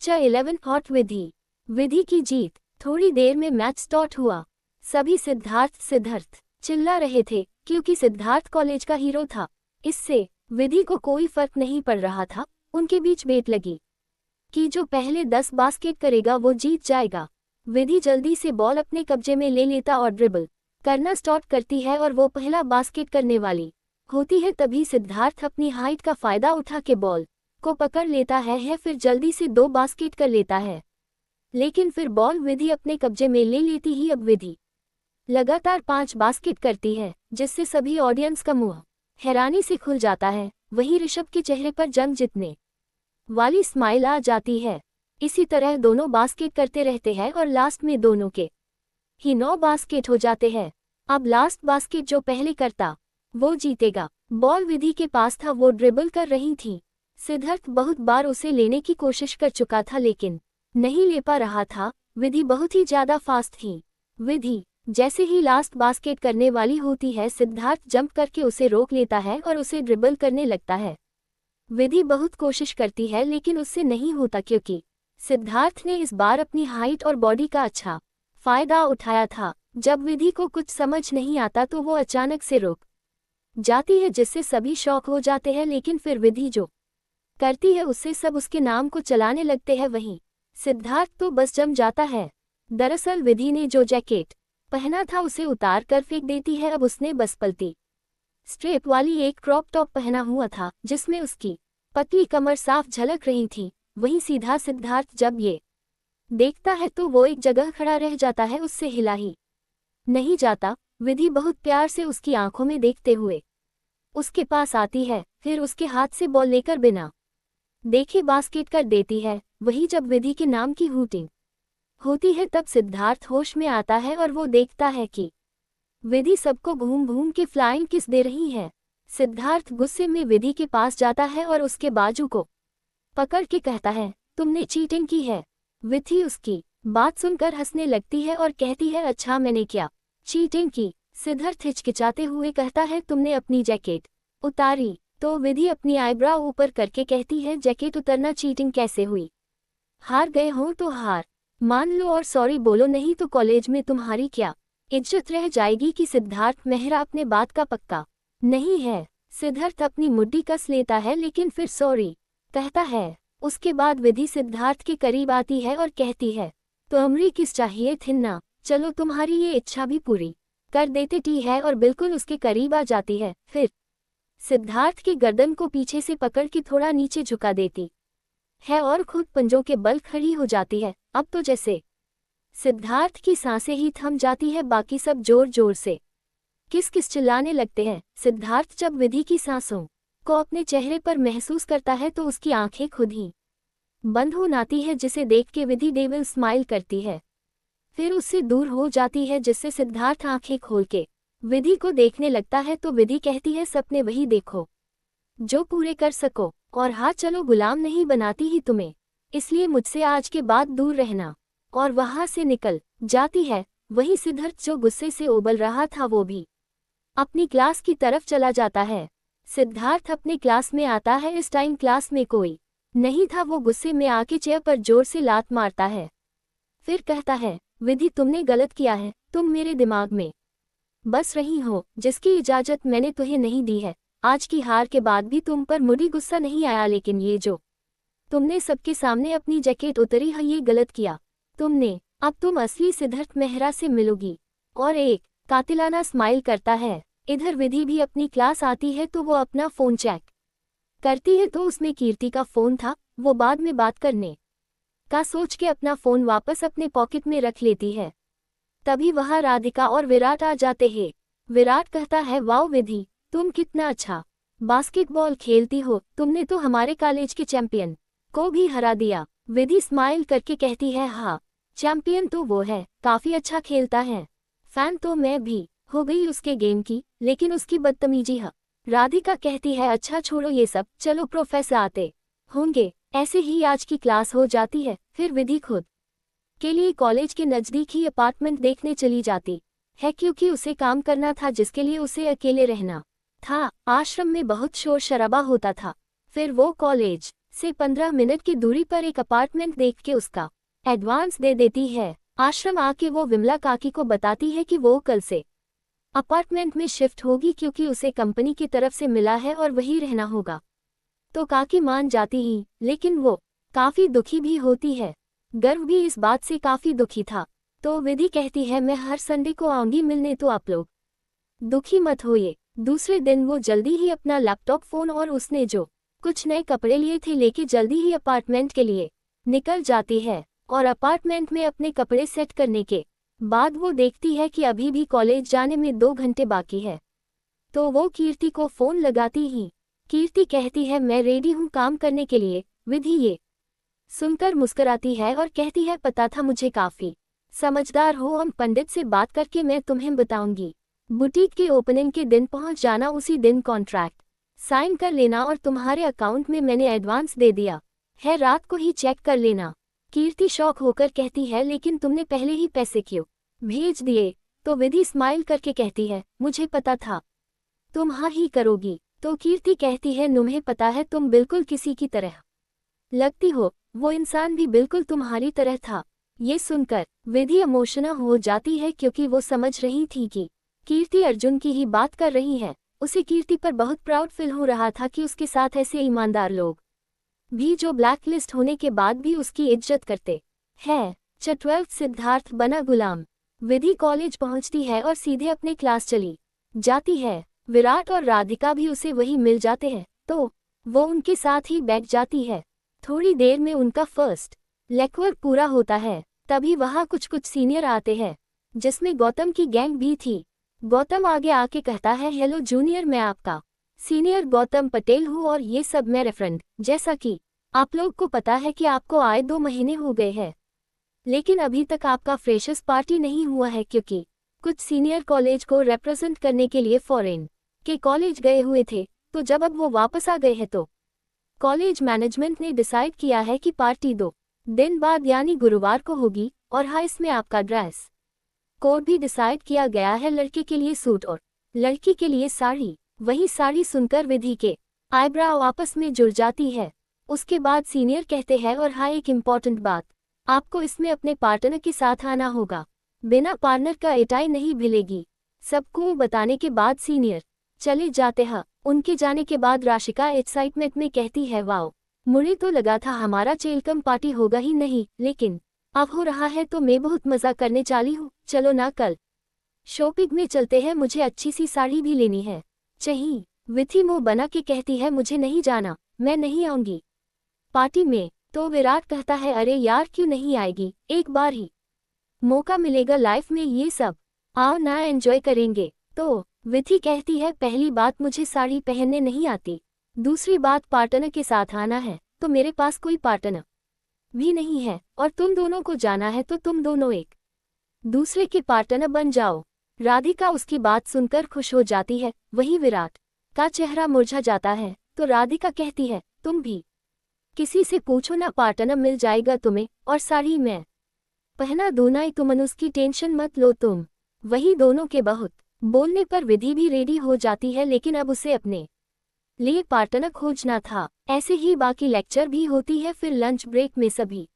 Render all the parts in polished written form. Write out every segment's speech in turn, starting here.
Chapter 11 hot विधि। विधि की जीत। थोड़ी देर में मैच स्टार्ट हुआ। सभी सिद्धार्थ चिल्ला रहे थे क्योंकि सिद्धार्थ कॉलेज का हीरो था। इससे विधि को कोई फर्क नहीं पड़ रहा था। उनके बीच बेट लगी कि जो पहले 10 बास्केट करेगा वो जीत जाएगा। विधि जल्दी से बॉल अपने कब्जे में ले लेता और ड्रिबल करना स्टार्ट करती है और वो पहला बास्केट करने वाली होती है। तभी सिद्धार्थ अपनी हाइट का फायदा उठा के बॉल को पकड़ लेता है फिर जल्दी से 2 बास्केट कर लेता है। लेकिन फिर बॉल विधि अपने कब्जे में ले लेती ही अब विधि लगातार 5 बास्केट करती है, जिससे सभी ऑडियंस का मुंह हैरानी से खुल जाता है। वहीं ऋषभ के चेहरे पर जंग जीतने वाली स्माइल आ जाती है। इसी तरह दोनों बास्केट करते रहते हैं और लास्ट में दोनों के ही 9 बास्केट हो जाते हैं। अब लास्ट बास्केट जो पहले करता वो जीतेगा। बॉल विधि के पास था, वो ड्रिबल कर रही थी। सिद्धार्थ बहुत बार उसे लेने की कोशिश कर चुका था लेकिन नहीं ले पा रहा था। विधि बहुत ही ज्यादा फास्ट थी। विधि जैसे ही लास्ट बास्केट करने वाली होती है, सिद्धार्थ जंप करके उसे रोक लेता है और उसे ड्रिबल करने लगता है। विधि बहुत कोशिश करती है लेकिन उससे नहीं होता क्योंकि सिद्धार्थ ने इस बार अपनी हाइट और बॉडी का अच्छा फायदा उठाया था। जब विधि को कुछ समझ नहीं आता तो वो अचानक से रुक जाती है, जिससे सभी शॉक हो जाते हैं। लेकिन फिर विधि जो करती है उससे सब उसके नाम को चलाने लगते हैं। वहीं सिद्धार्थ तो बस जम जाता है। दरअसल विधि ने जो जैकेट पहना था उसे उतार कर फेंक देती है। अब उसने बस पलटी स्ट्रेप वाली एक क्रॉप टॉप पहना हुआ था जिसमें उसकी पतली कमर साफ झलक रही थी। वहीं सीधा सिद्धार्थ जब ये देखता है तो वो एक जगह खड़ा रह जाता है, उससे हिला ही नहीं जाता। विधि बहुत प्यार से उसकी आंखों में देखते हुए उसके पास आती है, फिर उसके हाथ से बॉल लेकर बिना देखे बास्केट कर देती है। वही जब विधि के नाम की हूटिंग होती है तब सिद्धार्थ होश में आता है और वो देखता है कि विधि सबको घूम घूम के फ्लाइंग किस दे रही है। सिद्धार्थ गुस्से में विधि के पास जाता है और उसके बाजू को पकड़ के कहता है, तुमने चीटिंग की है। विधि उसकी बात सुनकर हंसने लगती है और कहती है, अच्छा मैंने क्या चीटिंग की? सिद्धार्थ हिचकिचाते हुए कहता है, तुमने अपनी जैकेट उतारी। तो विधि अपनी आईब्राव ऊपर करके कहती है, जैकेट उतरना चीटिंग कैसे हुई? हार गए हो तो हार मान लो और सॉरी बोलो, नहीं तो कॉलेज में तुम्हारी क्या इज्जत रह जाएगी। कि सिद्धार्थ मेहरा अपने बात का पक्का नहीं है। सिद्धार्थ अपनी मुड्डी कस लेता है लेकिन फिर सॉरी कहता है। उसके बाद विधि सिद्धार्थ के करीब आती है और कहती है, तो अमरी किस चाहिए थी ना, चलो तुम्हारी ये इच्छा भी पूरी कर देते टी है। और बिल्कुल उसके करीब आ जाती है। फिर सिद्धार्थ की गर्दन को पीछे से पकड़ के थोड़ा नीचे झुका देती है और खुद पंजों के बल खड़ी हो जाती है। अब तो जैसे सिद्धार्थ की सांसें ही थम जाती है, बाकी सब जोर जोर से किस चिल्लाने लगते हैं। सिद्धार्थ जब विधि की सांसों को अपने चेहरे पर महसूस करता है तो उसकी आंखें खुद ही बंद हो जाती है, जिसे देख के विधि डेविल स्माइल करती है, फिर उससे दूर हो जाती है, जिससे सिद्धार्थ आंखें खोल के विधि को देखने लगता है। तो विधि कहती है, सपने वही देखो जो पूरे कर सको, और हाँ चलो गुलाम नहीं बनाती ही तुम्हें, इसलिए मुझसे आज के बाद दूर रहना। और वहां से निकल जाती है। वहीं सिद्धार्थ जो गुस्से से उबल रहा था वो भी अपनी क्लास की तरफ चला जाता है। सिद्धार्थ अपने क्लास में आता है। इस टाइम क्लास में कोई नहीं था। वो गुस्से में आके चेयर पर जोर से लात मारता है, फिर कहता है, विधि तुमने गलत किया है, तुम मेरे दिमाग में बस रही हो जिसकी इजाजत मैंने तुम्हें नहीं दी है। आज की हार के बाद भी तुम पर मुझे गुस्सा नहीं आया, लेकिन ये जो तुमने सबके सामने अपनी जैकेट उतरी है ये गलत किया तुमने। अब तुम असली सिद्धार्थ मेहरा से मिलोगी। और एक कातिलाना स्माइल करता है। इधर विधि भी अपनी क्लास आती है तो वो अपना फोन चेक करती है तो उसमें कीर्ति का फोन था। वो बाद में बात करने का सोच के अपना फोन वापस अपने पॉकेट में रख लेती है। तभी वहां राधिका और विराट आ जाते हैं। विराट कहता है, वाओ विधि तुम कितना अच्छा बास्केटबॉल खेलती हो, तुमने तो हमारे कॉलेज के चैंपियन को भी हरा दिया। विधि स्माइल करके कहती है, हाँ चैंपियन तो वो है, काफी अच्छा खेलता है, फैन तो मैं भी हो गई उसके गेम की, लेकिन उसकी बदतमीजी है। राधिका कहती है, अच्छा छोड़ो ये सब, चलो प्रोफेसर आते होंगे। ऐसे ही आज की क्लास हो जाती है। फिर विधि खुद के लिए कॉलेज के नज़दीक ही अपार्टमेंट देखने चली जाती है, क्योंकि उसे काम करना था जिसके लिए उसे अकेले रहना था। आश्रम में बहुत शोर शराबा होता था। फिर वो कॉलेज से 15 मिनट की दूरी पर एक अपार्टमेंट देख के उसका एडवांस दे देती है। आश्रम आके वो विमला काकी को बताती है कि वो कल से अपार्टमेंट में शिफ्ट होगी क्योंकि उसे कंपनी की तरफ से मिला है और वहीं रहना होगा। तो काकी मान जाती ही, लेकिन वो काफी दुखी भी होती है। गर्व भी इस बात से काफी दुखी था। तो विधि कहती है मैं हर संडे को आऊंगी मिलने, तो आप लोग दुखी मत होइए। दूसरे दिन वो जल्दी ही अपना लैपटॉप, फोन और उसने जो कुछ नए कपड़े लिए थे लेके जल्दी ही अपार्टमेंट के लिए निकल जाती है। और अपार्टमेंट में अपने कपड़े सेट करने के बाद वो देखती है कि अभी भी कॉलेज जाने में 2 घंटे बाकी है। तो वो कीर्ति को फोन लगाती ही कीर्ति कहती है मैं रेडी हूँ काम करने के लिए। विधि ये सुनकर मुस्कुराती है और कहती है पता था मुझे, काफी समझदार हो, हम पंडित से बात करके मैं तुम्हें बताऊंगी। बुटीक के ओपनिंग के दिन पहुंच जाना, उसी दिन कॉन्ट्रैक्ट साइन कर लेना और तुम्हारे अकाउंट में मैंने एडवांस दे दिया है, रात को ही चेक कर लेना। कीर्ति शॉक होकर कहती है लेकिन तुमने पहले ही पैसे क्यों भेज दिए? तो विधि स्माइल करके कहती है मुझे पता था तुम हाँ ही करोगी। तो कीर्ति कहती है तुम्हें पता है तुम बिल्कुल किसी की तरह लगती हो, वो इंसान भी बिल्कुल तुम्हारी तरह था। ये सुनकर विधि इमोशनल हो जाती है क्योंकि वो समझ रही थी कि कीर्ति अर्जुन की ही बात कर रही है। उसे कीर्ति पर बहुत प्राउड फील हो रहा था कि उसके साथ ऐसे ईमानदार लोग भी जो ब्लैकलिस्ट होने के बाद भी उसकी इज्जत करते हैं। 12th सिद्धार्थ बना गुलाम। विधि कॉलेज पहुंचती है और सीधे अपने क्लास चली जाती है। विराट और राधिका भी उसे वहीं मिल जाते हैं, तो वो उनके साथ ही बैठ जाती है। थोड़ी देर में उनका फर्स्ट लेक्चर पूरा होता है। तभी वहाँ कुछ सीनियर आते हैं जिसमें गौतम की गैंग भी थी। गौतम आगे आके कहता है हेलो जूनियर, मैं आपका सीनियर गौतम पटेल हूँ और ये सब मेरे फ्रेंड। जैसा कि आप लोग को पता है कि आपको आए 2 महीने हो गए हैं, लेकिन अभी तक आपका फ्रेशर्स पार्टी नहीं हुआ है क्योंकि कुछ सीनियर कॉलेज को रिप्रेजेंट करने के लिए फॉरेन के कॉलेज गए हुए थे। तो जब अब वो वापस आ गए हैं तो कॉलेज मैनेजमेंट ने डिसाइड किया है कि पार्टी 2 दिन बाद यानी गुरुवार को होगी। और हाँ, इसमें आपका ड्रेस कोड भी डिसाइड किया गया है, लड़के के लिए सूट और लड़की के लिए साड़ी। वही साड़ी सुनकर विधि के आईब्राव आपस में जुड़ जाती है। उसके बाद सीनियर कहते हैं और हाँ, एक इम्पॉर्टेंट बात, आपको इसमें अपने पार्टनर के साथ आना होगा, बिना पार्टनर का एटाई नहीं भिलेगी। सबको बताने के बाद सीनियर चले जाते हैं। उनके जाने के बाद राशिका एक्साइटमेंट में कहती है वाओ, मुझे तो लगा था हमारा चेलकम पार्टी होगा ही नहीं, लेकिन अब हो रहा है तो मैं बहुत मजा करने चाली हूँ। चलो ना कल शॉपिंग में चलते हैं, मुझे अच्छी सी साड़ी भी लेनी है चाहिए। विधि मुंह बना के कहती है मुझे नहीं जाना, मैं नहीं आऊंगी पार्टी में। तो विराट कहता है अरे यार क्यों नहीं आएगी, एक बार ही मौका मिलेगा लाइफ में, ये सब आओ ना एंजॉय करेंगे। तो विधि कहती है पहली बात मुझे साड़ी पहनने नहीं आती, दूसरी बात पार्टनर के साथ आना है तो मेरे पास कोई पार्टनर भी नहीं है, और तुम दोनों को जाना है तो तुम दोनों एक दूसरे के पार्टनर बन जाओ। राधिका उसकी बात सुनकर खुश हो जाती है। वहीं विराट का चेहरा मुरझा जाता है। तो राधिका कहती है तुम भी किसी से पूछो ना, पार्टनर मिल जाएगा तुम्हें, और साड़ी मैं पहना दूना ही, तुम उसकी टेंशन मत लो तुम। वही दोनों के बहुत बोलने पर विधि भी रेडी हो जाती है, लेकिन अब उसे अपने लिए पार्टनर खोजना था। ऐसे ही बाकी लेक्चर भी होती है। फिर लंच ब्रेक में सभी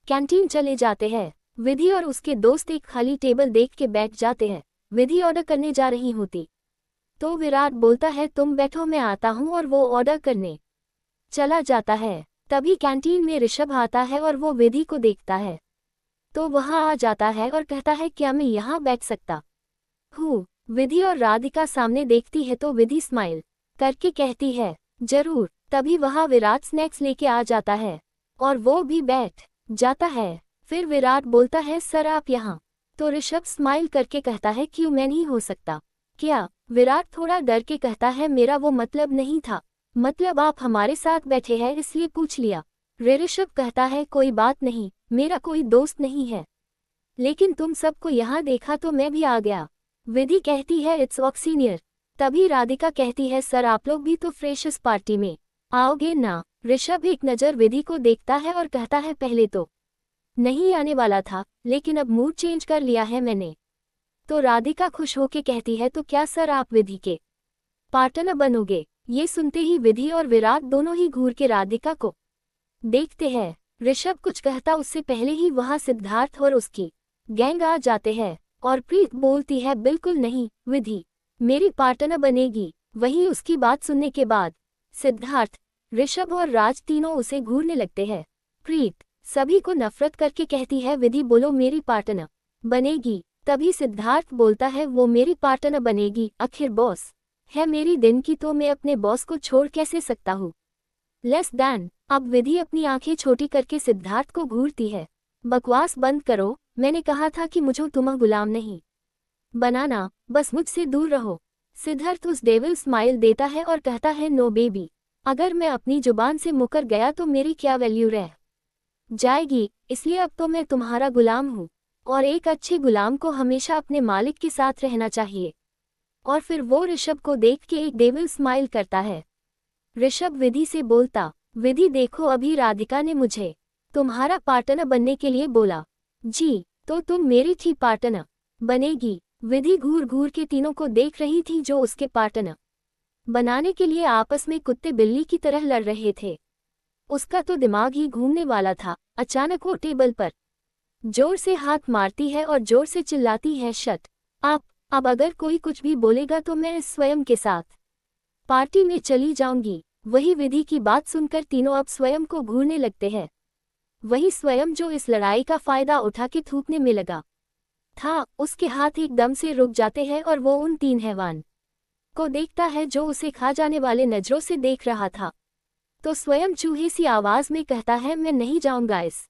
कैंटीन चले जाते हैं। विधि और उसके दोस्त एक खाली टेबल देख के बैठ जाते हैं। विधि ऑर्डर करने जा रही होती तो विराट बोलता है तुम बैठो मैं आता हूँ, और वो ऑर्डर करने चला जाता है। तभी कैंटीन में ऋषभ आता है और वो विधि को देखता है तो वहां आ जाता है और कहता है क्या मैं यहाँ बैठ सकता हूँ? विधि और राधिका सामने देखती है तो विधि स्माइल करके कहती है जरूर। तभी वहां विराट स्नैक्स लेके आ जाता है और वो भी बैठ जाता है। फिर विराट बोलता है सर आप यहाँ? तो ऋषभ स्माइल करके कहता है क्यों, मैं नहीं हो सकता क्या? विराट थोड़ा डर के कहता है मेरा वो मतलब नहीं था, मतलब आप हमारे साथ बैठे हैं इसलिए पूछ लिया। ऋषभ कहता है कोई बात नहीं, मेरा कोई दोस्त नहीं है, लेकिन तुम सबको यहाँ देखा तो मैं भी आ गया। विधि कहती है इट्स वॉक सीनियर। तभी राधिका कहती है सर आप लोग भी तो फ्रेशर्स पार्टी में आओगे ना? ऋषभ एक नज़र विधि को देखता है और कहता है पहले तो नहीं आने वाला था, लेकिन अब मूड चेंज कर लिया है मैंने। तो राधिका खुश होके कहती है तो क्या सर आप विधि के पार्टनर बनोगे? ये सुनते ही विधि और विराट दोनों ही घूर के राधिका को देखते हैं ऋषभ कुछ कहता उससे पहले ही वहां सिद्धार्थ और उसकी गैंग आ जाते हैं और प्रीत बोलती है बिल्कुल नहीं, विधि मेरी पार्टनर बनेगी। वहीं उसकी बात सुनने के बाद सिद्धार्थ, ऋषभ और राज तीनों उसे घूरने लगते हैं। प्रीत सभी को नफरत करके कहती है विधि बोलो मेरी पार्टनर बनेगी। तभी सिद्धार्थ बोलता है वो मेरी पार्टनर बनेगी, आखिर बॉस है मेरी दिन की तो मैं अपने बॉस को छोड़ कैसे सकता हूँ। Less than. अब विधि अपनी आंखें छोटी करके सिद्धार्थ को घूरती है। बकवास बंद करो, मैंने कहा था कि मुझे तुम्हें गुलाम नहीं बनाना, बस मुझसे दूर रहो। सिद्धार्थ उस डेविल स्माइल देता है और कहता है नो बेबी, अगर मैं अपनी जुबान से मुकर गया तो मेरी क्या वैल्यू रह जाएगी, इसलिए अब तो मैं तुम्हारा गुलाम हूँ और एक अच्छे गुलाम को हमेशा अपने मालिक के साथ रहना चाहिए। और फिर वो ऋषभ को देख के एक डेविल स्माइल करता है। ऋषभ विधि से बोलता, विधि देखो अभी राधिका ने मुझे तुम्हारा पार्टनर बनने के लिए बोला। जी, तो तुम मेरी थी पार्टनर बनेगी। विधि घूर घूर के तीनों को देख रही थी जो उसके पार्टनर बनाने के लिए आपस में कुत्ते बिल्ली की तरह लड़ रहे थे। उसका तो दिमाग ही घूमने वाला था। अचानक वो टेबल पर जोर से हाथ मारती है और जोर से चिल्लाती है शट अप, अब अगर कोई कुछ भी बोलेगा तो मैं स्वयं के साथ पार्टी में चली जाऊंगी। वही विधि की बात सुनकर तीनों अब स्वयं को घूरने लगते हैं। वही स्वयं जो इस लड़ाई का फायदा उठा के थूकने में लगा था, उसके हाथ एकदम से रुक जाते हैं और वो उन तीन हैवान को देखता है जो उसे खा जाने वाले नजरों से देख रहा था। तो स्वयं चूहे सी आवाज में कहता है मैं नहीं जाऊंगा इस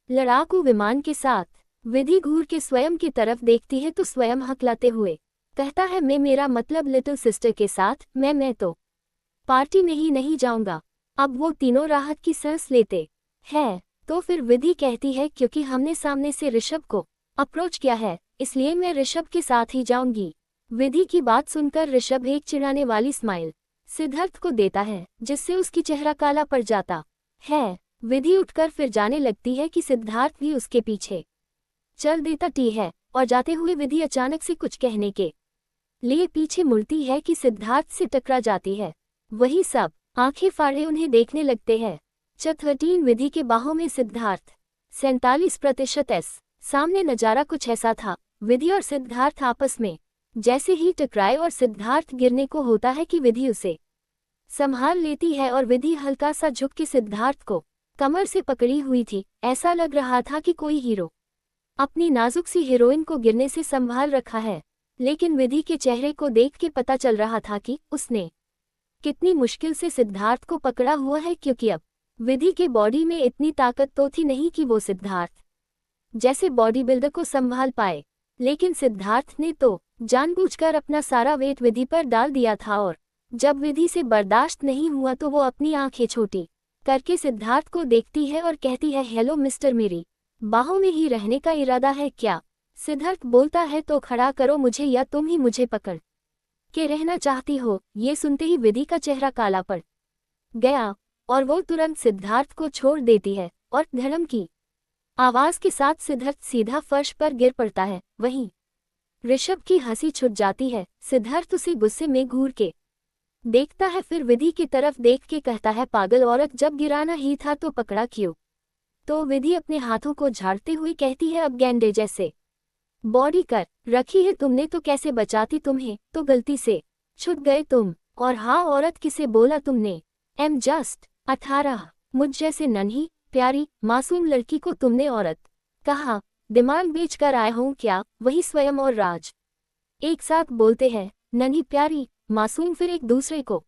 लड़ाकू विमान के साथ। विधि घूर के स्वयं की तरफ देखती है तो स्वयं हकलाते हुए कहता है मैं मेरा मतलब लिटिल सिस्टर के साथ, मैं तो पार्टी में ही नहीं जाऊंगा। अब वो तीनों राहत की सांस लेते हैं। तो फिर विधि कहती है क्योंकि हमने सामने से ऋषभ को अप्रोच किया है इसलिए मैं ऋषभ के साथ ही जाऊंगी। विधि की बात सुनकर ऋषभ एक चिढ़ाने वाली स्माइल सिद्धार्थ को देता है जिससे उसकी चेहरा काला पड़ जाता है। विधि उठकर फिर जाने लगती है कि सिद्धार्थ भी उसके पीछे चल देता टी है और जाते हुए विधि अचानक से कुछ कहने के लिए पीछे मुड़ती है कि सिद्धार्थ से टकरा जाती है। वही सब आंखें फाड़े उन्हें देखने लगते हैं। चतवटीन विधि के बाहों में सिद्धार्थ 47% एस। सामने नजारा कुछ ऐसा था, विधि और सिद्धार्थ आपस में जैसे ही टकराए और सिद्धार्थ गिरने को होता है कि विधि उसे संभाल लेती है और विधि हल्का सा झुक के सिद्धार्थ को कमर से पकड़ी हुई थी। ऐसा लग रहा था कि कोई हीरो अपनी नाजुक सी हीरोइन को गिरने से संभाल रखा है। लेकिन विधि के चेहरे को देख के पता चल रहा था कि उसने कितनी मुश्किल से सिद्धार्थ को पकड़ा हुआ है, क्योंकि अब विधि के बॉडी में इतनी ताकत तो थी नहीं कि वो सिद्धार्थ जैसे बॉडी बिल्डर को संभाल पाए। लेकिन सिद्धार्थ ने तो जानबूझकर अपना सारा वेट विधि पर डाल दिया था और जब विधि से बर्दाश्त नहीं हुआ तो वो अपनी आंखें छोटी करके सिद्धार्थ को देखती है और कहती है हेलो मिस्टर, मेरी बाहों में ही रहने का इरादा है क्या? सिद्धार्थ बोलता है तो खड़ा करो मुझे या तुम ही मुझे पकड़ के रहना चाहती हो। ये सुनते ही विधि का चेहरा काला पड़ गया और वो तुरंत सिद्धार्थ को छोड़ देती है और धड़म की आवाज के साथ सिद्धार्थ सीधा फर्श पर गिर पड़ता है। वहीं ऋषभ की हंसी छूट जाती है। सिद्धार्थ उसे गुस्से में घूर के देखता है, फिर विधि की तरफ देख के कहता है पागल औरत, जब गिराना ही था तो पकड़ा क्यों? तो विधि अपने हाथों को झाड़ते हुए कहती है अब गेंडे जैसे बॉडी कर रखी है तुमने तो कैसे बचाती, तुम्हें तो गलती से छूट गए तुम। और हाँ औरत किसे बोला तुमने? Am just 18। मुझ जैसे नन्ही प्यारी मासूम लड़की को तुमने औरत कहा? दिमाग बेच कर आए हूँ क्या? वही स्वयं और राज एक साथ बोलते हैं नन्ही प्यारी मासूम, फिर एक दूसरे को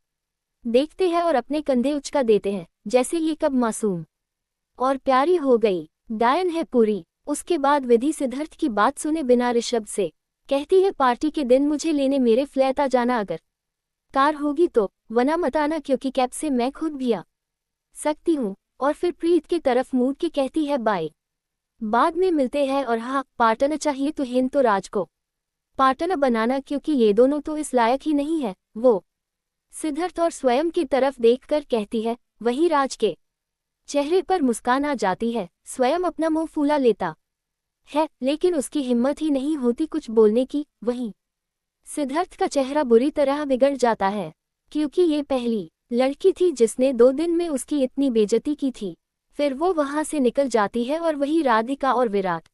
देखते हैं और अपने कंधे उचका देते हैं जैसे ये कब मासूम और प्यारी हो गई। डायन है पूरी। उसके बाद विधि सिद्धार्थ की बात सुने बिना ऋषभ से कहती है पार्टी के दिन मुझे लेने मेरे फ्लैट आ जाना, अगर कार होगी तो, वरना मत आना क्योंकि कैब से मैं खुद भी आ सकती हूँ। और फिर प्रीत की तरफ मुड़ के कहती है बाय, बाद में मिलते हैं। और हाँ, पार्टनर चाहिए तो हिंद तो राज को पार्टनर बनाना क्योंकि ये दोनों तो इस लायक ही नहीं है। वो सिद्धार्थ और स्वयं की तरफ देखकर कहती है। वही राज के चेहरे पर मुस्कान आ जाती है। स्वयं अपना मुंह फूला लेता है लेकिन उसकी हिम्मत ही नहीं होती कुछ बोलने की। वहीं सिद्धार्थ का चेहरा बुरी तरह बिगड़ जाता है क्योंकि ये पहली लड़की थी जिसने 2 दिन में उसकी इतनी बेइज्जती की थी। फिर वो वहां से निकल जाती है और वही राधिका और विराट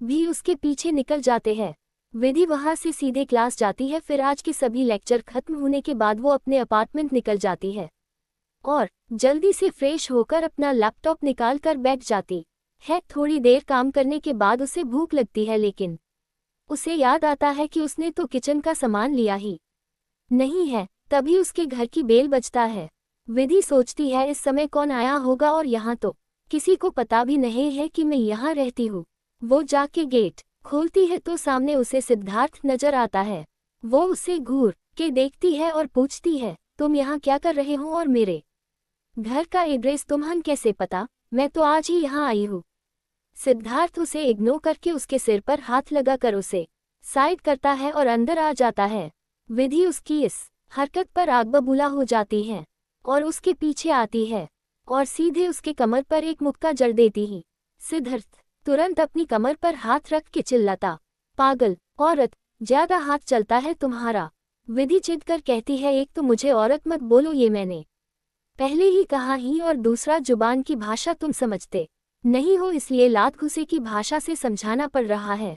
भी उसके पीछे निकल जाते हैं। विधि वहां से सीधे क्लास जाती है। फिर आज के सभी लेक्चर खत्म होने के बाद वो अपने अपार्टमेंट निकल जाती है और जल्दी से फ्रेश होकर अपना लैपटॉप निकाल कर बैठ जाती है। थोड़ी देर काम करने के बाद उसे भूख लगती है, लेकिन उसे याद आता है कि उसने तो किचन का सामान लिया ही नहीं है। तभी उसके घर की बेल बजता है। विधि सोचती है इस समय कौन आया होगा और यहाँ तो किसी को पता भी नहीं है कि मैं यहाँ रहती हूँ। वो जाके गेट खोलती है तो सामने उसे सिद्धार्थ नजर आता है। वो उसे घूर के देखती है और पूछती है, तुम यहाँ क्या कर रहे हो और मेरे घर का एड्रेस तुम्हें कैसे पता? मैं तो आज ही यहाँ आई हूँ। सिद्धार्थ उसे इग्नोर करके उसके सिर पर हाथ लगाकर उसे साइड करता है और अंदर आ जाता है। विधि उसकी इस हरकत पर आग बबूला हो जाती है और उसके पीछे आती है और सीधे उसके कमर पर एक मुक्का जड़ देती ही। सिद्धार्थ तुरंत अपनी कमर पर हाथ रख के चिल्लाता, पागल औरत, ज्यादा हाथ चलता है तुम्हारा। विधि चिढ़ कर कहती है, एक तो मुझे औरत मत बोलो, ये मैंने पहले ही कहा ही, और दूसरा जुबान की भाषा तुम समझते नहीं हो, इसलिए लात घुसे की भाषा से समझाना पड़ रहा है।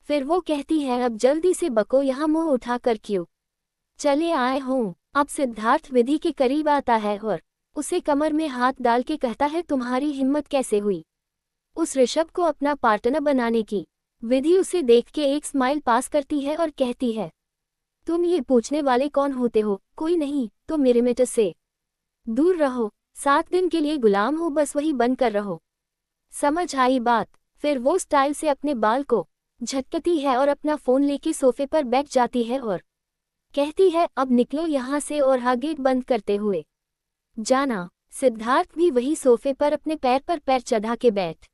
फिर वो कहती है, अब जल्दी से बको, यहाँ मुंह उठाकर क्यों चले आए हो? अब सिद्धार्थ विधि के करीब आता है और उसे कमर में हाथ डाल के कहता है, तुम्हारी हिम्मत कैसे हुई उस ऋषभ को अपना पार्टनर बनाने की? विधि उसे देख के एक स्माइल पास करती है और कहती है, तुम ये पूछने वाले कौन होते हो? कोई नहीं, तो मेरे मित्र से दूर रहो, 7 दिन के लिए गुलाम हो, बस वही बनकर रहो। समझ आई बात? फिर वो स्टाइल से अपने बाल को झटकती है और अपना फोन लेके सोफे पर बैठ जाती है और कहती है, अब निकलो यहाँ से और हाँ गेट बंद करते हुए जाना। सिद्धार्थ भी वही सोफे पर अपने पैर पर पैर चढ़ा के बैठ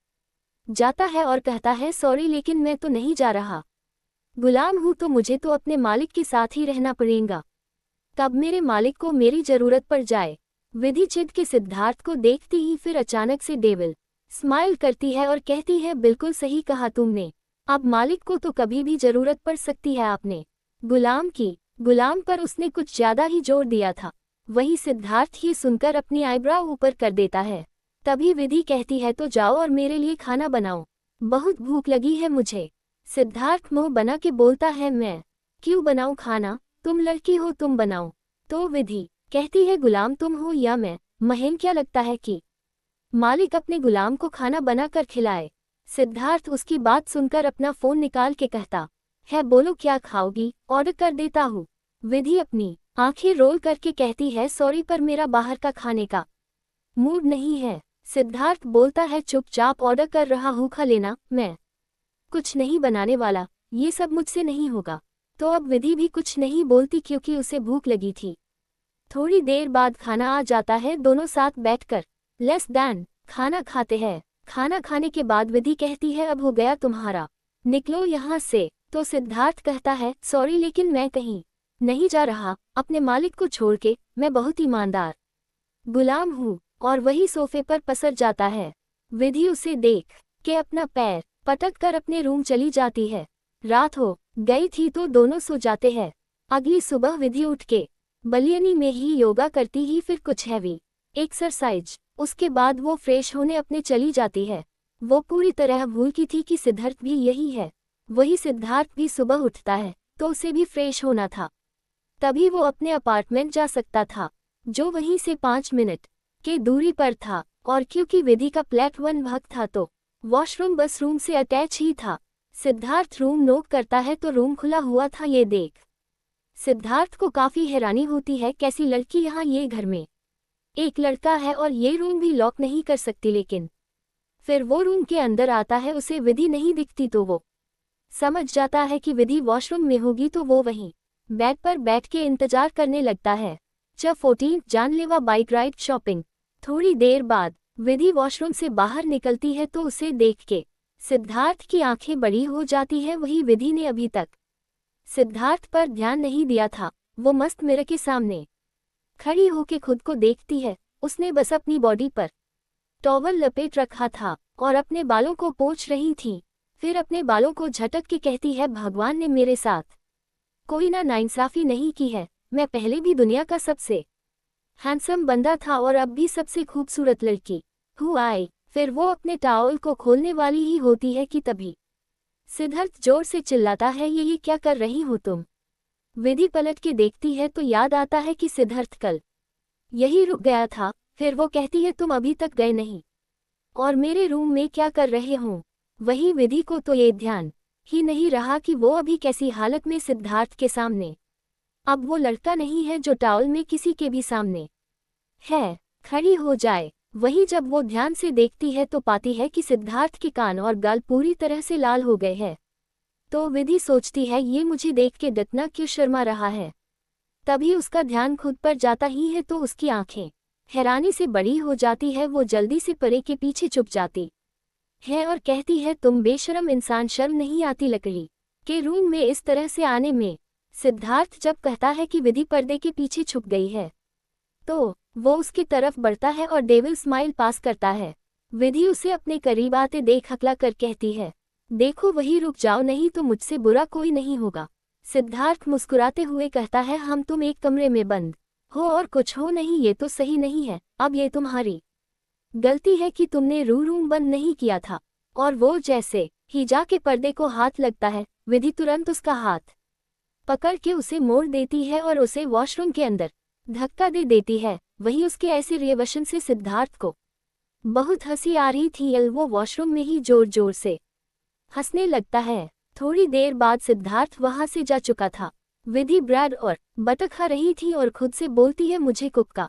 जाता है और कहता है, सॉरी लेकिन मैं तो नहीं जा रहा। गुलाम हूँ तो मुझे तो अपने मालिक के साथ ही रहना पड़ेगा, तब मेरे मालिक को मेरी जरूरत पड़ जाए। विधि चिढ़ के सिद्धार्थ को देखती ही फिर अचानक से डेविल स्माइल करती है और कहती है, बिल्कुल सही कहा तुमने, अब मालिक को तो कभी भी जरूरत पड़ सकती है आपने गुलाम की। गुलाम पर उसने कुछ ज्यादा ही जोर दिया था। वही सिद्धार्थ ये सुनकर अपनी आईब्रो ऊपर कर देता है। तभी विधि कहती है, तो जाओ और मेरे लिए खाना बनाओ, बहुत भूख लगी है मुझे। सिद्धार्थ मुंह बना के बोलता है, मैं क्यों बनाऊं खाना, तुम लड़की हो, तुम बनाओ। तो विधि कहती है, गुलाम तुम हो या मैं? महेन क्या लगता है कि मालिक अपने गुलाम को खाना बनाकर खिलाए? सिद्धार्थ उसकी बात सुनकर अपना फोन निकाल के कहता है, बोलो क्या खाओगी, ऑर्डर कर देता हूँ। विधि अपनी आंखें रोल करके कहती है, सॉरी पर मेरा बाहर का खाने का मूड नहीं है। सिद्धार्थ बोलता है, चुपचाप ऑर्डर कर रहा हूँ, खा लेना, मैं कुछ नहीं बनाने वाला, ये सब मुझसे नहीं होगा। तो अब विधि भी कुछ नहीं बोलती क्योंकि उसे भूख लगी थी। थोड़ी देर बाद खाना आ जाता है। दोनों साथ बैठकर लेस दैन खाना खाते हैं। खाना खाने के बाद विधि कहती है, अब हो गया तुम्हारा, निकलो यहाँ से। तो सिद्धार्थ कहता है, सॉरी लेकिन मैं कहीं नहीं जा रहा अपने मालिक को छोड़ के, मैं बहुत ईमानदार गुलाम हूँ। और वही सोफे पर पसर जाता है। विधि उसे देख के अपना पैर पटक कर अपने रूम चली जाती है। रात हो गई थी तो दोनों सो जाते हैं। अगली सुबह विधि उठ के बलियनी में ही योगा करती ही, फिर कुछ हैवी एक्सरसाइज, उसके बाद वो फ्रेश होने अपने चली जाती है। वो पूरी तरह भूल की थी कि सिद्धार्थ भी यही है। वही सिद्धार्थ भी सुबह उठता है तो उसे भी फ्रेश होना था, तभी वो अपने अपार्टमेंट जा सकता था, जो वहीं से 5 मिनट के दूरी पर था। और क्योंकि विधि का फ्लैट 1 भाग था तो वॉशरूम बस रूम से अटैच ही था। सिद्धार्थ रूम नॉक करता है तो रूम खुला हुआ था। ये देख सिद्धार्थ को काफी हैरानी होती है, कैसी लड़की यहाँ, ये घर में एक लड़का है और ये रूम भी लॉक नहीं कर सकती। लेकिन फिर वो रूम के अंदर आता है, उसे विधि नहीं दिखती तो वो समझ जाता है कि विधि वॉशरूम में होगी, तो वो वहीं बेड पर बैठ के इंतजार करने लगता है। 14 जानलेवा बाइक राइड शॉपिंग। थोड़ी देर बाद विधि वॉशरूम से बाहर निकलती है तो उसे देख के सिद्धार्थ की आंखें बड़ी हो जाती है। वही विधि ने अभी तक सिद्धार्थ पर ध्यान नहीं दिया था। वो मस्त मिरर के सामने खड़ी होके खुद को देखती है। उसने बस अपनी बॉडी पर टॉवल लपेट रखा था और अपने बालों को पोंछ रही थी। फिर अपने बालों को झटक के कहती है, भगवान ने मेरे साथ कोई नाइंसाफी नहीं की है। मैं पहले भी दुनिया का सबसे हैंडसम बंदा था और अब भी सबसे खूबसूरत लड़की हु आई। फिर वो अपने टावल को खोलने वाली ही होती है कि तभी सिद्धार्थ जोर से चिल्लाता है, ये क्या कर रही हो तुम। विधि पलट के देखती है तो याद आता है कि सिद्धार्थ कल यही रुक गया था। फिर वो कहती है, तुम अभी तक गए नहीं और मेरे रूम में क्या कर रहे हो। वही विधि को तो ये ध्यान ही नहीं रहा कि वो अभी कैसी हालत में सिद्धार्थ के सामने, अब वो लड़का नहीं है जो टावल में किसी के भी सामने है, खड़ी हो जाए। वही जब वो ध्यान से देखती है तो पाती है कि सिद्धार्थ के कान और गाल पूरी तरह से लाल हो गए हैं। तो विधि सोचती है, ये मुझे देख के डटना क्यों शर्मा रहा है। तभी उसका ध्यान खुद पर जाता ही है तो उसकी आंखें हैरानी से बड़ी हो जाती है। वो जल्दी से परे के पीछे छुप जाती है और कहती है, तुम बेशरम इंसान, शर्म नहीं आती लकड़ी के रूम में इस तरह से आने में। सिद्धार्थ जब कहता है कि विधि पर्दे के पीछे छुप गई है तो वो उसकी तरफ बढ़ता है और डेविल स्माइल पास करता है। विधि उसे अपने करीब आते देख हकला कर कहती है, देखो वही रुक जाओ, नहीं तो मुझसे बुरा कोई नहीं होगा। सिद्धार्थ मुस्कुराते हुए कहता है, हम तुम एक कमरे में बंद हो और कुछ हो नहीं, ये तो सही नहीं है। अब ये तुम्हारी गलती है कि तुमने रूम बंद नहीं किया था। और वो जैसे ही जाके पर्दे को हाथ लगता है, विधि तुरंत उसका हाथ पकड़ के उसे मोड़ देती है और उसे वॉशरूम के अंदर धक्का दे देती है। वही उसके ऐसे रिएक्शन से सिद्धार्थ को बहुत हंसी आ रही थी। वो वॉशरूम में ही जोर जोर से हंसने लगता है। थोड़ी देर बाद सिद्धार्थ वहां से जा चुका था। विधि ब्रेड और बटर खा रही थी और खुद से बोलती है, मुझे कुक का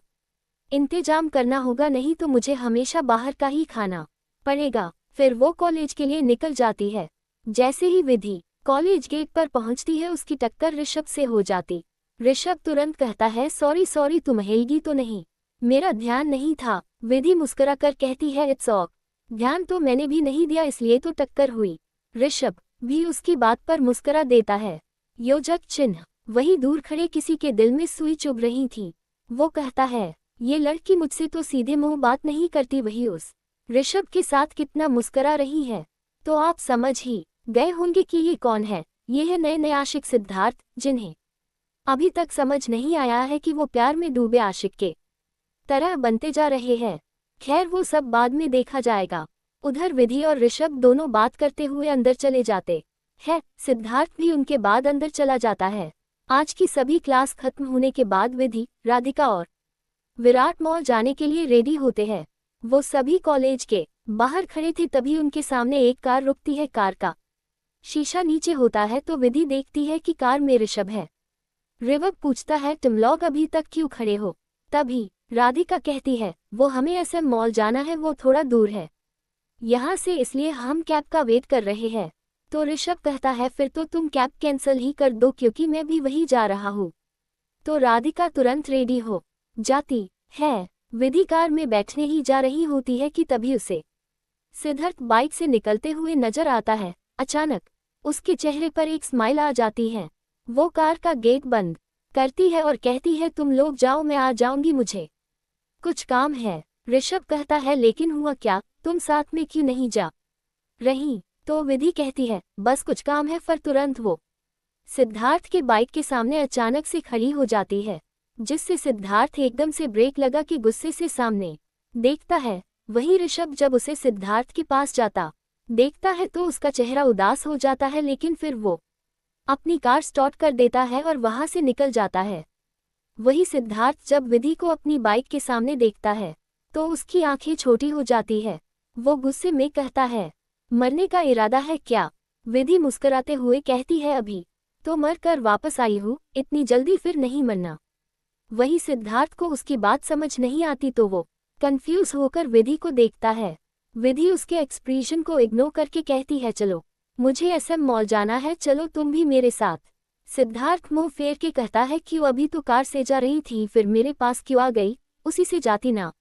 इंतजाम करना होगा, नहीं तो मुझे हमेशा बाहर का ही खाना पड़ेगा। फिर वो कॉलेज के लिए निकल जाती है। जैसे ही विधि कॉलेज गेट पर पहुंचती है उसकी टक्कर ऋषभ से हो जाती। ऋषभ तुरंत कहता है, सॉरी तुम हिलगी तो नहीं, मेरा ध्यान नहीं था। विधि मुस्कुरा कर कहती है, इट्स ऑक, ध्यान तो मैंने भी नहीं दिया इसलिए तो टक्कर हुई। ऋषभ भी उसकी बात पर मुस्कुरा देता है। योजक चिन्ह वही दूर खड़े किसी के दिल में सुई चुभ रही थी। वो कहता है, ये लड़की मुझसे तो सीधे मुंह बात नहीं करती, वही उस ऋषभ के साथ कितना मुस्कुरा रही है। तो आप समझ ही गए होंगे कि ये कौन है। ये है नए नए आशिक सिद्धार्थ, जिन्हें अभी तक समझ नहीं आया है कि वो प्यार में डूबे आशिक के तरह बनते जा रहे हैं। खैर वो सब बाद में देखा जाएगा। उधर विधि और ऋषभ दोनों बात करते हुए अंदर चले जाते हैं। सिद्धार्थ भी उनके बाद अंदर चला जाता है। आज की सभी क्लास खत्म होने के बाद विधि, राधिका और विराट मॉल जाने के लिए रेडी होते हैं। वो सभी कॉलेज के बाहर खड़े थे तभी उनके सामने एक कार रुकती है। कार का शीशा नीचे होता है तो विधि देखती है कि कार में ऋषभ है। ऋषभ पूछता है, तुम लोग अभी तक क्यों खड़े हो। तभी राधिका कहती है, वो हमें SM मॉल जाना है, वो थोड़ा दूर है यहाँ से, इसलिए हम कैब का वेट कर रहे हैं। तो ऋषभ कहता है, फिर तो तुम कैब कैंसिल ही कर दो क्योंकि मैं भी वही जा रहा हूँ। तो राधिका तुरंत रेडी हो जाती है। विधि कार में बैठने ही जा रही होती है कि तभी उसे सिद्धार्थ बाइक से निकलते हुए नजर आता है। अचानक उसके चेहरे पर एक स्माइल आ जाती है। वो कार का गेट बंद करती है और कहती है, तुम लोग जाओ, मैं आ जाऊंगी, मुझे कुछ काम है। ऋषभ कहता है, लेकिन हुआ क्या, तुम साथ में क्यों नहीं जा रही। तो विधि कहती है, बस कुछ काम है। फिर तुरंत वो सिद्धार्थ के बाइक के सामने अचानक से खड़ी हो जाती है, जिससे सिद्धार्थ एकदम से ब्रेक लगा कि गुस्से से सामने देखता है। वही ऋषभ जब उसे सिद्धार्थ के पास जाता देखता है तो उसका चेहरा उदास हो जाता है, लेकिन फिर वो अपनी कार स्टार्ट कर देता है और वहां से निकल जाता है। वही सिद्धार्थ जब विधि को अपनी बाइक के सामने देखता है तो उसकी आंखें छोटी हो जाती है। वो गुस्से में कहता है, मरने का इरादा है क्या। विधि मुस्कुराते हुए कहती है, अभी तो मर कर वापस आई हूँ, इतनी जल्दी फिर नहीं मरना। वही सिद्धार्थ को उसकी बात समझ नहीं आती तो वो कंफ्यूज होकर विधि को देखता है। विधि उसके एक्सप्रेशन को इग्नोर करके कहती है, चलो मुझे SM मॉल जाना है, चलो तुम भी मेरे साथ। सिद्धार्थ मुंह फेर के कहता है, क्यों, अभी तो कार से जा रही थी, फिर मेरे पास क्यों आ गई, उसी से जाती ना।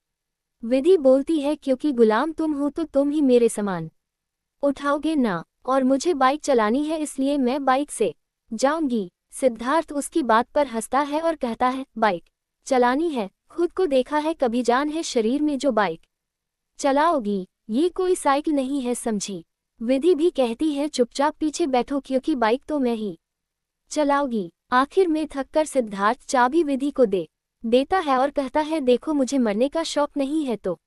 विधि बोलती है, क्योंकि गुलाम तुम हो तो तुम ही मेरे सामान उठाओगे ना, और मुझे बाइक चलानी है इसलिए मैं बाइक से जाऊंगी। सिद्धार्थ उसकी बात पर हंसता है और कहता है, बाइक चलानी है, खुद को देखा है कभी जान है शरीर में जो बाइक चलाओगी, ये कोई साइकिल नहीं है, समझी। विधि भी कहती है, चुपचाप पीछे बैठो क्योंकि बाइक तो मैं ही चलाऊंगी। आखिर में थककर सिद्धार्थ चाबी विधि को दे देता है और कहता है, देखो मुझे मरने का शौक नहीं है तो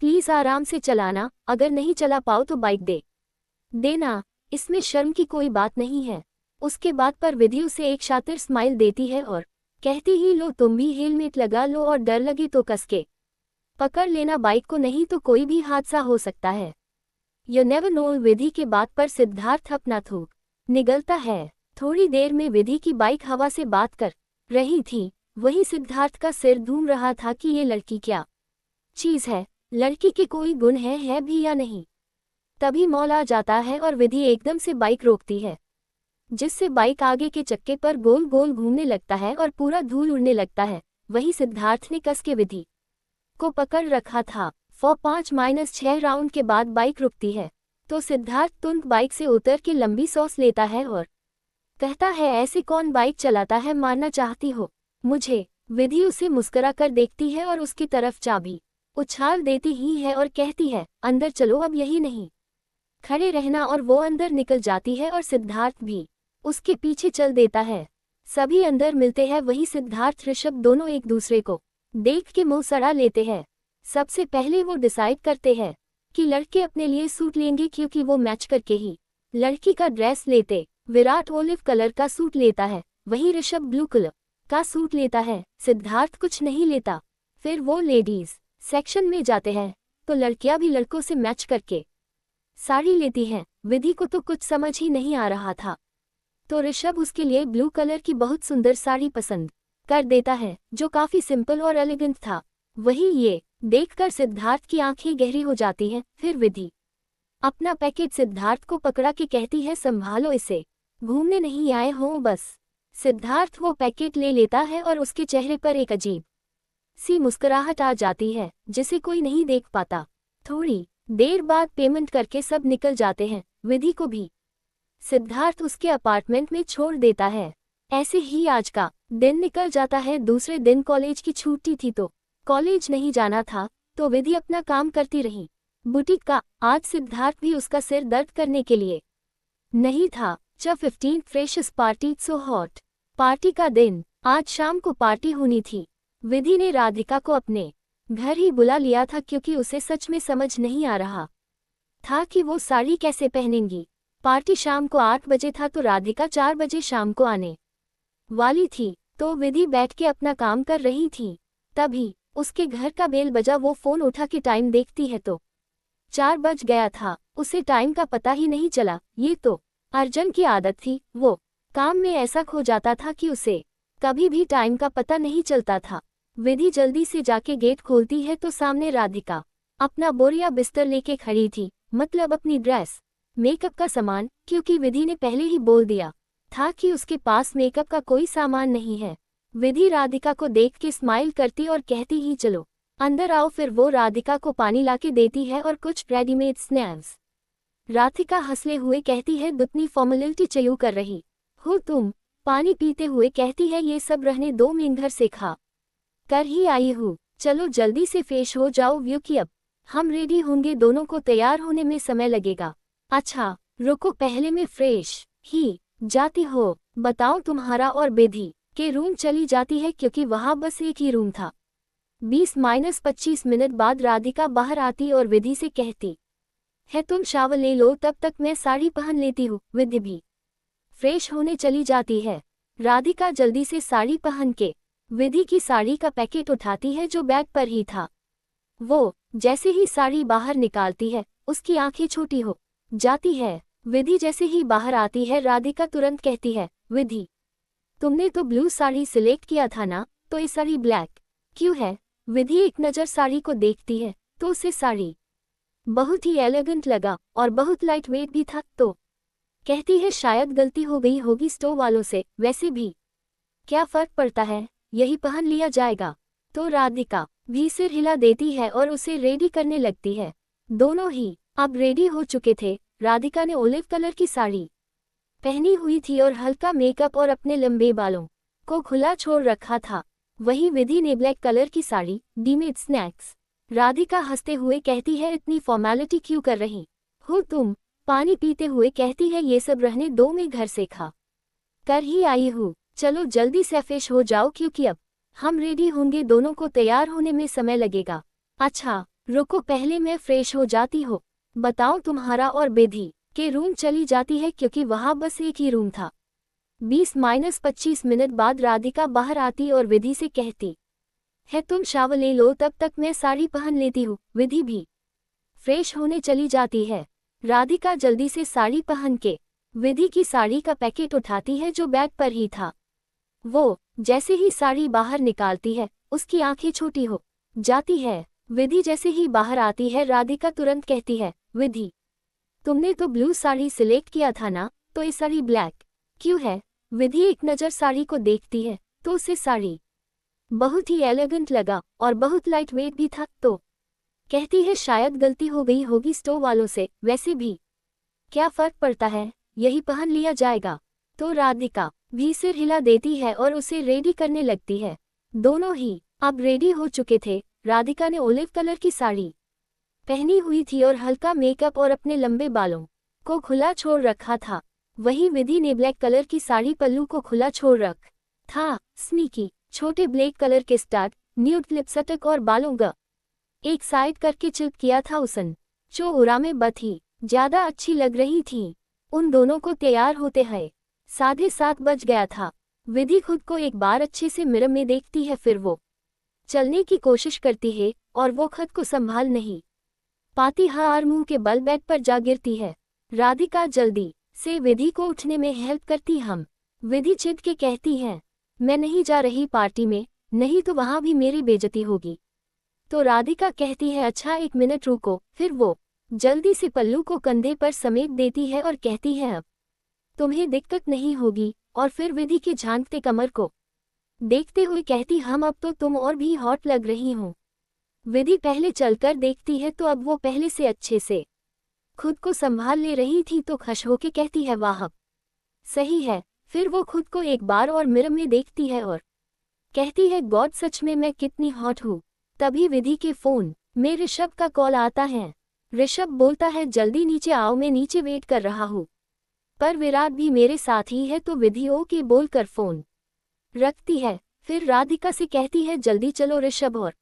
प्लीज आराम से चलाना, अगर नहीं चला पाओ तो बाइक दे देना, इसमें शर्म की कोई बात नहीं है। उसके बाद पर विधि उसे एक शातिर स्माइल देती है और कहती ही लो तुम भी हेलमेट लगा लो और डर लगे तो कस के पकड़ लेना बाइक को, नहीं तो कोई भी हादसा हो सकता है। You never know. विधि के बाद पर सिद्धार्थ अपना थूक निगलता है। थोड़ी देर में विधि की बाइक हवा से बात कर रही थी, वही सिद्धार्थ का सिर घूम रहा था कि ये लड़की क्या चीज है, लड़की के कोई गुण है भी या नहीं। तभी मौल आ जाता है और विधि एकदम से बाइक रोकती है, जिससे बाइक आगे के चक्के पर गोल गोल घूमने लगता है और पूरा धूल उड़ने लगता है। वही सिद्धार्थ ने कस के विधि को पकड़ रखा था। 5-6 राउंड के बाद बाइक रुकती है तो सिद्धार्थ तुरंत बाइक से उतर के लंबी सांस लेता है और कहता है ऐसे कौन बाइक चलाता है, मारना चाहती हो मुझे। विधि उसे मुस्कुरा कर देखती है और उसकी तरफ चाबी उछाल देती ही है और कहती है अंदर चलो, अब यही नहीं खड़े रहना, और वो अंदर निकल जाती है और सिद्धार्थ भी उसके पीछे चल देता है। सभी अंदर मिलते हैं, वही सिद्धार्थ ऋषभ दोनों एक दूसरे को देख के मुंह सड़ा लेते हैं। सबसे पहले वो डिसाइड करते हैं कि लड़के अपने लिए सूट लेंगे क्योंकि वो मैच करके ही लड़की का ड्रेस लेते। विराट ओलिव कलर का सूट लेता है, वही ऋषभ ब्लू कलर का सूट लेता है, सिद्धार्थ कुछ नहीं लेता। फिर वो लेडीज सेक्शन में जाते हैं तो लड़कियां भी लड़कों से मैच करके साड़ी लेती हैं। विधि को तो कुछ समझ ही नहीं आ रहा था तो ऋषभ उसके लिए ब्लू कलर की बहुत सुंदर साड़ी पसंद कर देता है जो काफी सिंपल और एलिगेंट था। वही ये देखकर सिद्धार्थ की आंखें गहरी हो जाती हैं। फिर विधि अपना पैकेट सिद्धार्थ को पकड़ा के कहती है संभालो इसे, घूमने नहीं आए हो बस। सिद्धार्थ वो पैकेट ले लेता है और उसके चेहरे पर एक अजीब सी मुस्कुराहट आ जाती है जिसे कोई नहीं देख पाता। थोड़ी देर बाद पेमेंट करके सब निकल जाते हैं। विधि को भी सिद्धार्थ उसके अपार्टमेंट में छोड़ देता है। ऐसे ही आज का दिन निकल जाता है। दूसरे दिन कॉलेज की छुट्टी थी तो कॉलेज नहीं जाना था तो विधि अपना काम करती रही बुटीक का। आज सिद्धार्थ भी उसका सिर दर्द करने के लिए नहीं था। 15 freshers party so hot party का दिन, आज शाम को पार्टी होनी थी। विधि ने राधिका को अपने घर ही बुला लिया था क्योंकि उसे सच में समझ नहीं आ रहा था कि वो साड़ी कैसे पहनेंगी। पार्टी शाम को 8 बजे था तो राधिका 4 बजे शाम को आने वाली थी तो विधि बैठ के अपना काम कर रही थी। तभी उसके घर का बेल बजा। वो फोन उठा के टाइम देखती है तो 4 बज गया था। उसे टाइम का पता ही नहीं चला। ये तो अर्जुन की आदत थी, वो काम में ऐसा खो जाता था कि उसे कभी भी टाइम का पता नहीं चलता था। विधि जल्दी से जाके गेट खोलती है तो सामने राधिका अपना बोरिया बिस्तर लेके खड़ी थी, मतलब अपनी ड्रेस मेकअप का सामान, क्योंकि विधि ने पहले ही बोल दिया था कि उसके पास मेकअप का कोई सामान नहीं है। विधि राधिका को देख के स्माइल करती और कहती ही चलो अंदर आओ। फिर वो राधिका को पानी लाके देती है और कुछ रेडीमेड स्नैक्स। राधिका हंसले हुए कहती है दुतनी फॉर्मेलिटी चयू कर रही हो तुम। पानी पीते हुए कहती है ये सब रहने दो, मैं घर से खा कर ही आई हूँ, चलो जल्दी से फ्रेश हो जाओ क्योंकि अब हम रेडी होंगे, दोनों को तैयार होने में समय लगेगा। अच्छा रुको, पहले मैं फ्रेश ही जाती हो। बताओ तुम्हारा और विधि के रूम चली जाती है क्योंकि वहां बस एक ही रूम था। 20-25 मिनट बाद राधिका बाहर आती और विधि से कहती है तुम शावर ले लो, तब तक मैं साड़ी पहन लेती हूँ। विधि भी फ्रेश होने चली जाती है। राधिका जल्दी से साड़ी पहन के विधि की साड़ी का पैकेट उठाती है जो बैग पर ही था। वो जैसे ही साड़ी बाहर निकालती है उसकी आंखें छोटी हो जाती है। विधि जैसे ही बाहर आती है राधिका तुरंत कहती है विधि तुमने तो ब्लू साड़ी सिलेक्ट किया था ना, तो ये साड़ी ब्लैक क्यों है? विधि एक नज़र साड़ी को देखती है तो उसे साड़ी बहुत ही एलिगेंट लगा और बहुत लाइट वेट भी था तो कहती है शायद गलती हो गई होगी स्टोर वालों से, वैसे भी क्या फर्क पड़ता है, यही पहन लिया जाएगा। तो राधिका भी सिर हिला देती है और उसे रेडी करने लगती है। दोनों ही अब रेडी हो चुके थे। राधिका ने ओलिव कलर की साड़ी पहनी हुई थी और हल्का मेकअप और अपने लंबे बालों को खुला छोड़ रखा था। वही विधि ने ब्लैक कलर की साड़ी, डीमेड स्नैक्स। राधिका हंसते हुए कहती है इतनी फॉर्मेलिटी क्यों कर रही हो तुम? पानी पीते हुए कहती है ये सब रहने दो, मैं घर से खा कर ही आई हूँ, चलो जल्दी से फ्रेश हो जाओ क्योंकि अब हम रेडी होंगे, दोनों को तैयार होने में समय लगेगा। अच्छा रुको, पहले मैं फ्रेश हो जाती हूँ। बताओ, तुम्हारा और विधि के रूम चली जाती है क्योंकि वहाँ बस एक ही रूम था। 20-25 मिनट बाद राधिका बाहर आती और विधि से कहती है, तुम शावर ले लो, तब तक मैं साड़ी पहन लेती हूँ। विधि भी फ्रेश होने चली जाती है। राधिका जल्दी से साड़ी पहन के विधि की साड़ी का पैकेट उठाती है जो बैग पर ही था। वो जैसे ही साड़ी बाहर निकालती है, उसकी आंखें छोटी हो जाती है। विधि जैसे ही बाहर आती है, राधिका तुरंत कहती है, विधि, तुमने तो ब्लू साड़ी सिलेक्ट किया था ना, तो ये साड़ी ब्लैक क्यों है? विधि एक नज़र साड़ी को देखती है तो उसे साड़ी बहुत ही एलिगेंट लगा और बहुत लाइट वेट भी था, तो कहती है, शायद गलती हो गई होगी स्टोर वालों से, वैसे भी क्या फर्क पड़ता है, यही पहन लिया जाएगा। तो राधिका भी सिर हिला देती है और उसे रेडी करने लगती है। दोनों ही अब रेडी हो चुके थे। राधिका ने ओलिव कलर की साड़ी पहनी हुई थी और हल्का मेकअप और अपने लंबे बालों को खुला छोड़ रखा था। वहीं विधि ने ब्लैक कलर की साड़ी पल्लू को खुला छोड़ रख था। स्नीकी छोटे ब्लैक कलर के स्टार्ट, न्यूड लिपस्टिक और बालों का एक साइड करके चिल्प किया था उसन, जो उड़ा में बथी ज्यादा अच्छी लग रही थी। उन दोनों को तैयार होते हैं 7:30 बज गया था। विधि खुद को एक बार अच्छे से मिरर में देखती है, फिर वो चलने की कोशिश करती है और वो खुद को संभाल नहीं पाती है और मुंह के बल बेड पर जा गिरती है। राधिका जल्दी से विधि को उठने में हेल्प करती। हम विधि चिढ़ के कहती है, मैं नहीं जा रही पार्टी में, नहीं तो वहां भी मेरी बेइज्जती होगी। तो राधिका कहती है, अच्छा 1 मिनट रुको। फिर वो जल्दी से पल्लू को कंधे पर समेट देती है और कहती है, अब तुम्हें दिक्कत नहीं होगी। और फिर विधि के झांकते कमर को देखते हुए कहती, हम अब तो तुम और भी हॉट लग रही हो। विधि पहले चलकर देखती है तो अब वो पहले से अच्छे से खुद को संभाल ले रही थी, तो खुश होके कहती है, वाह सही है। फिर वो खुद को एक बार और मिरर में देखती है और कहती है, गॉड, सच में मैं कितनी हॉट हूँ। तभी विधि के फोन में ऋषभ का कॉल आता है। ऋषभ बोलता है, जल्दी नीचे आओ, मैं नीचे वेट कर रहा हूँ, पर विराट भी मेरे साथ ही है। तो विधि ओके बोलकर फोन रखती है। फिर राधिका से कहती है, जल्दी चलो, ऋषभ और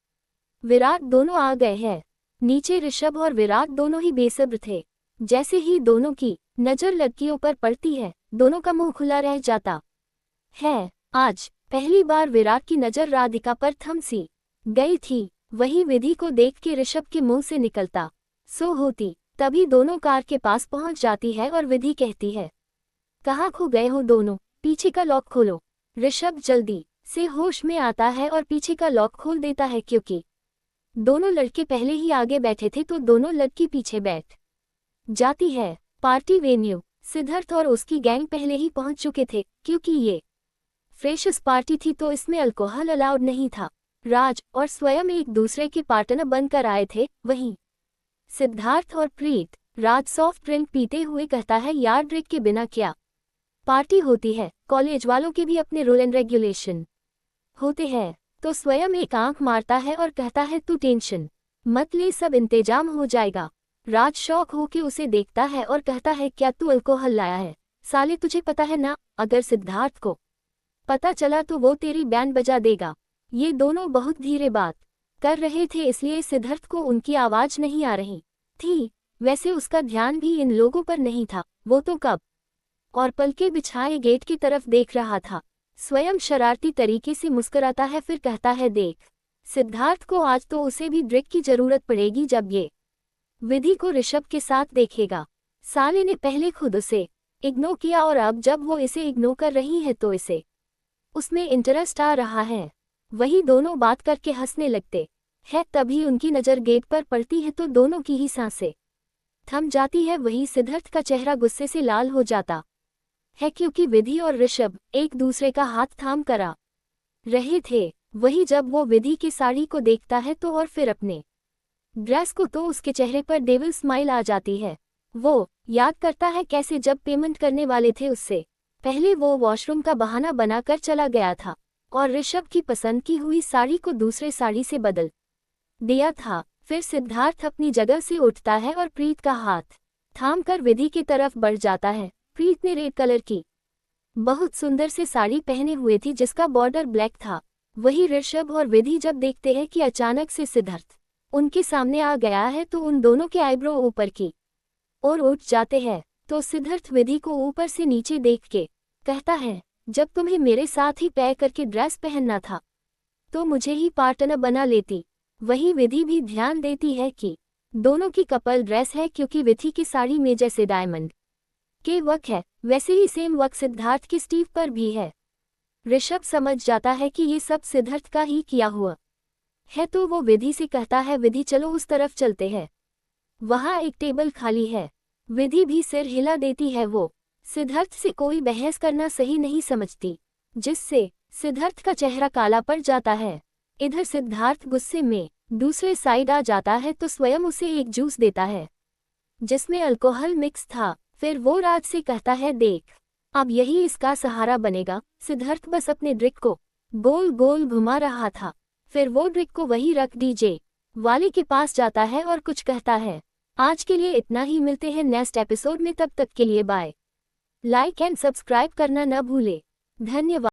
विराट दोनों आ गए हैं नीचे। ऋषभ और विराट दोनों ही बेसब्र थे। जैसे ही दोनों की नजर लड़कियों पर पड़ती है, दोनों का मुंह खुला रह जाता है। आज पहली बार विराट की नजर राधिका पर थम सी गई थी। वही विधि को देख के ऋषभ के मुंह से निकलता सो होती। तभी दोनों कार के पास पहुंच जाती है और विधि कहती है, कहाँ खो गए हो दोनों, पीछे का लॉक खोलो। ऋषभ जल्दी से होश में आता है और पीछे का लॉक खोल देता है। क्योंकि दोनों लड़के पहले ही आगे बैठे थे, तो दोनों लड़की पीछे बैठ जाती है। पार्टी वेन्यू सिद्धार्थ और उसकी गैंग पहले ही पहुंच चुके थे। क्योंकि ये फ्रेशर्स पार्टी थी तो इसमें अल्कोहल अलाउड नहीं था। राज और स्वयं एक दूसरे के पार्टनर बनकर आए थे। वहीं सिद्धार्थ और प्रीत, राज सॉफ्ट ड्रिंक पीते हुए कहता है, यार ड्रिंक के बिना क्या पार्टी होती है, कॉलेज वालों के भी अपने रूल एंड रेगुलेशन होते हैं। तो स्वयं एक आंख मारता है और कहता है, तू टेंशन मत ले, सब इंतजाम हो जाएगा। राज शौक होके उसे देखता है और कहता है, क्या तू अल्कोहल लाया है? साले, तुझे पता है ना, अगर सिद्धार्थ को पता चला तो वो तेरी बैंड बजा देगा। ये दोनों बहुत धीरे बात कर रहे थे, इसलिए सिद्धार्थ को उनकी आवाज नहीं आ रही थी। वैसे उसका ध्यान भी इन लोगों पर नहीं था। वो तो कब और पलके बिछाए गेट की तरफ देख रहा था। स्वयं शरारती तरीके से मुस्कुराता है, फिर कहता है, देख सिद्धार्थ को, आज तो उसे भी ड्रिंक की जरूरत पड़ेगी जब ये विधि को ऋषभ के साथ देखेगा। साले ने पहले खुद उसे इग्नोर किया और अब जब वो इसे इग्नोर कर रही है तो इसे उसमें इंटरेस्ट आ रहा है। वही दोनों बात करके हंसने लगते हैं। तभी उनकी नज़र गेट पर पड़ती है तो दोनों की ही सांसें थम जाती है। वही सिद्धार्थ का चेहरा गुस्से से लाल हो जाता है, क्योंकि विधि और ऋषभ एक दूसरे का हाथ थाम करा रहे थे। वही जब वो विधि की साड़ी को देखता है तो और फिर अपने ड्रेस को, तो उसके चेहरे पर डेविल स्माइल आ जाती है। वो याद करता है कैसे जब पेमेंट करने वाले थे उससे पहले वो वॉशरूम का बहाना बनाकर चला गया था और ऋषभ की पसंद की हुई साड़ी को दूसरे साड़ी से बदल दिया था। फिर सिद्धार्थ अपनी जगह से उठता है और प्रीत का हाथ थाम कर विधि की तरफ बढ़ जाता है। प्रीत ने रेड कलर की बहुत सुंदर से साड़ी पहने हुए थी जिसका बॉर्डर ब्लैक था। वही ऋषभ और विधि जब देखते हैं कि अचानक से सिद्धार्थ उनके सामने आ गया है तो उन दोनों के आईब्रो ऊपर की और उठ जाते हैं। तो सिद्धार्थ विधि को ऊपर से नीचे देख के कहता है, जब तुम्हें मेरे साथ ही पैक करके ड्रेस पहनना था तो मुझे ही पार्टनर बना लेती। वहीं विधि भी ध्यान देती है कि दोनों की कपल ड्रेस है, क्योंकि विधि की साड़ी में जैसे डायमंड के वर्क है वैसे ही सेम वर्क सिद्धार्थ की स्टीव पर भी है। ऋषभ समझ जाता है कि ये सब सिद्धार्थ का ही किया हुआ है तो वो विधि से कहता है, विधि चलो उस तरफ चलते हैं, वहाँ एक टेबल खाली है। विधि भी सिर हिला देती है। वो सिद्धार्थ से कोई बहस करना सही नहीं समझती, जिससे सिद्धार्थ का चेहरा काला पड़ जाता है। इधर सिद्धार्थ गुस्से में दूसरे साइड आ जाता है तो स्वयं उसे एक जूस देता है जिसमें अल्कोहल मिक्स था। फिर वो राज से कहता है, देख अब यही इसका सहारा बनेगा। सिद्धार्थ बस अपने ड्रिक को गोल गोल घुमा रहा था। फिर वो ड्रिक को वहीं रख डीजे वाले के पास जाता है और कुछ कहता है। आज के लिए इतना ही, मिलते हैं नेक्स्ट एपिसोड में, तब तक के लिए बाय। लाइक एंड सब्सक्राइब करना न भूले। धन्यवाद।